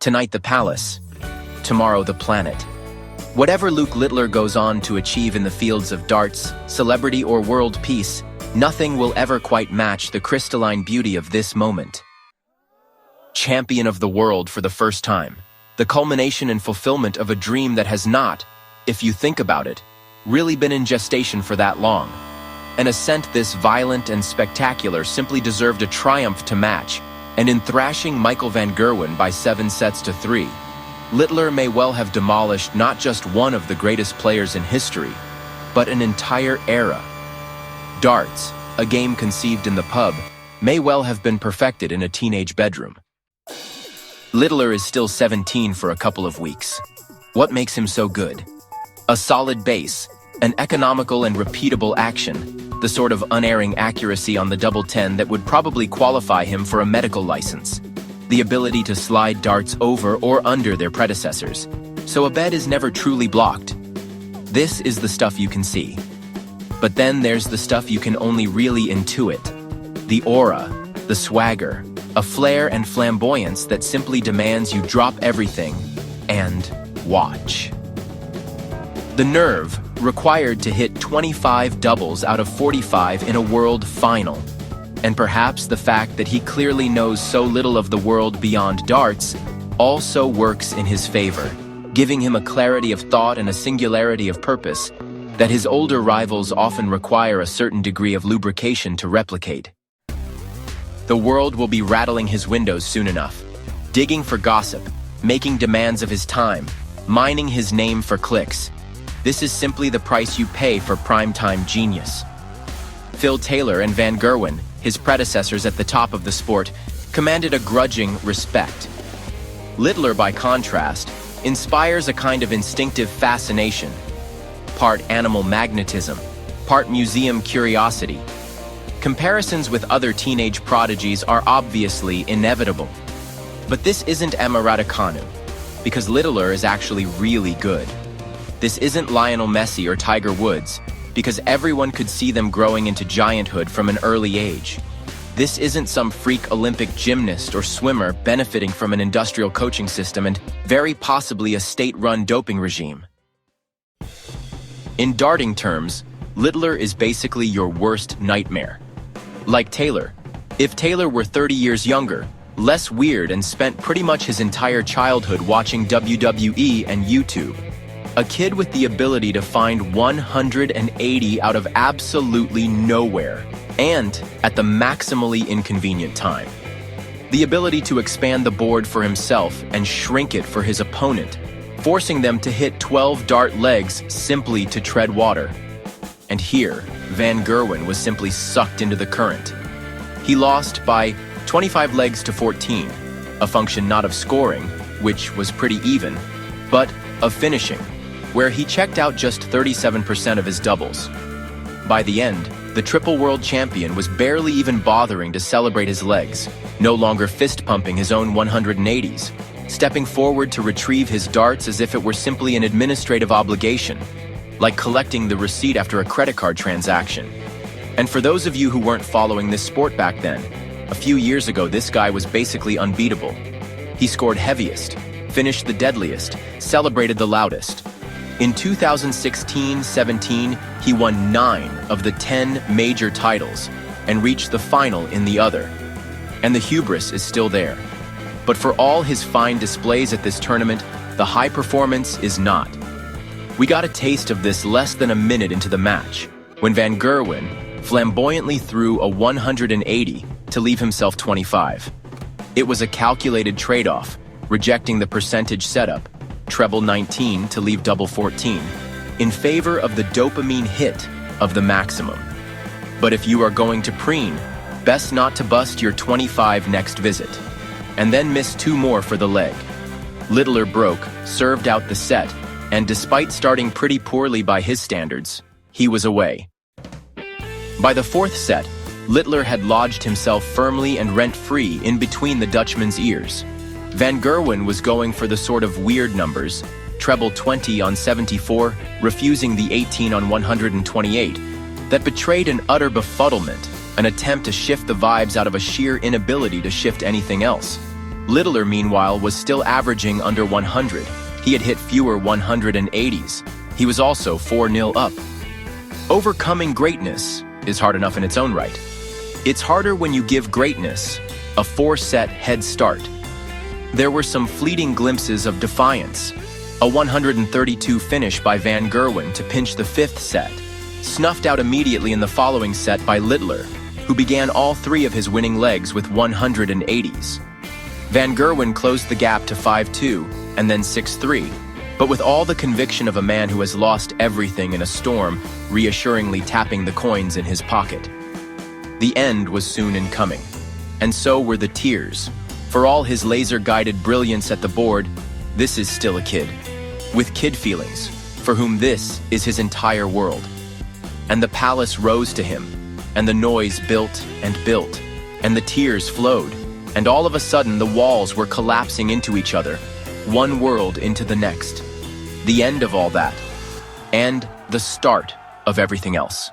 Tonight the palace, tomorrow the planet. Whatever Luke Littler goes on to achieve in the fields of darts, celebrity or world peace, nothing will ever quite match the crystalline beauty of this moment. Champion of the world for the first time, the culmination and fulfillment of a dream that has not, if you think about it, really been in gestation for that long. An ascent this violent and spectacular simply deserved a triumph to match, and in thrashing Michael van Gerwen by 7-3, Littler may well have demolished not just one of the greatest players in history, but an entire era. Darts, a game conceived in the pub, may well have been perfected in a teenage bedroom. Littler is still 17 for a couple of weeks. What makes him so good? A solid base, an economical and repeatable action, the sort of unerring accuracy on the double 10 that would probably qualify him for a medical license. The ability to slide darts over or under their predecessors, so a bed is never truly blocked. This is the stuff you can see. But then there's the stuff you can only really intuit. The aura, the swagger, a flair and flamboyance that simply demands you drop everything and watch. The nerve required to hit 25 doubles out of 45 in a world final. And perhaps the fact that he clearly knows so little of the world beyond darts also works in his favor, giving him a clarity of thought and a singularity of purpose that his older rivals often require a certain degree of lubrication to replicate. The world will be rattling his windows soon enough, digging for gossip, making demands of his time, mining his name for clicks. This is simply the price you pay for primetime genius. Phil Taylor and Van Gerwen, his predecessors at the top of the sport, commanded a grudging respect. Littler, by contrast, inspires a kind of instinctive fascination, part animal magnetism, part museum curiosity. Comparisons with other teenage prodigies are obviously inevitable. But this isn't Emma Raducanu, because Littler is actually really good. This isn't Lionel Messi or Tiger Woods, because everyone could see them growing into gianthood from an early age. This isn't some freak Olympic gymnast or swimmer benefiting from an industrial coaching system and very possibly a state-run doping regime. In darting terms, Littler is basically your worst nightmare. Like Taylor, if Taylor were 30 years younger, less weird and spent pretty much his entire childhood watching WWE and YouTube. A kid with the ability to find 180 out of absolutely nowhere, and at the maximally inconvenient time. The ability to expand the board for himself and shrink it for his opponent, forcing them to hit 12 dart legs simply to tread water. And here, Van Gerwen was simply sucked into the current. He lost by 25 legs to 14, a function not of scoring, which was pretty even, but of finishing, where he checked out just 37% of his doubles. By the end, the triple world champion was barely even bothering to celebrate his legs, no longer fist-pumping his own 180s, stepping forward to retrieve his darts as if it were simply an administrative obligation, like collecting the receipt after a credit card transaction. And for those of you who weren't following this sport back then, a few years ago this guy was basically unbeatable. He scored heaviest, finished the deadliest, celebrated the loudest. In 2016-17, he won 9 of the 10 major titles and reached the final in the other. And the hubris is still there. But for all his fine displays at this tournament, the high performance is not. We got a taste of this less than a minute into the match, when Van Gerwen flamboyantly threw a 180 to leave himself 25. It was a calculated trade-off, rejecting the percentage setup, treble 19 to leave double 14, in favor of the dopamine hit of the maximum. But if you are going to preen, best not to bust your 25 next visit, and then miss 2 more for the leg. Littler broke, served out the set, and despite starting pretty poorly by his standards, he was away. By the 4th set, Littler had lodged himself firmly and rent-free in between the Dutchman's ears. Van Gerwen was going for the sort of weird numbers, treble 20 on 74, refusing the 18 on 128, that betrayed an utter befuddlement, an attempt to shift the vibes out of a sheer inability to shift anything else. Littler, meanwhile, was still averaging under 100. He had hit fewer 180s. He was also 4-0 up. Overcoming greatness is hard enough in its own right. It's harder when you give greatness a 4-set head start. There were some fleeting glimpses of defiance. A 132 finish by Van Gerwen to pinch the 5th set, snuffed out immediately in the following set by Littler, who began all 3 of his winning legs with 180s. Van Gerwen closed the gap to 5-2 and then 6-3, but with all the conviction of a man who has lost everything in a storm, reassuringly tapping the coins in his pocket. The end was soon in coming, and so were the tears. For all his laser-guided brilliance at the board, this is still a kid, with kid feelings, for whom this is his entire world. And the palace rose to him, and the noise built, and the tears flowed, and all of a sudden the walls were collapsing into each other, one world into the next. The end of all that, and the start of everything else.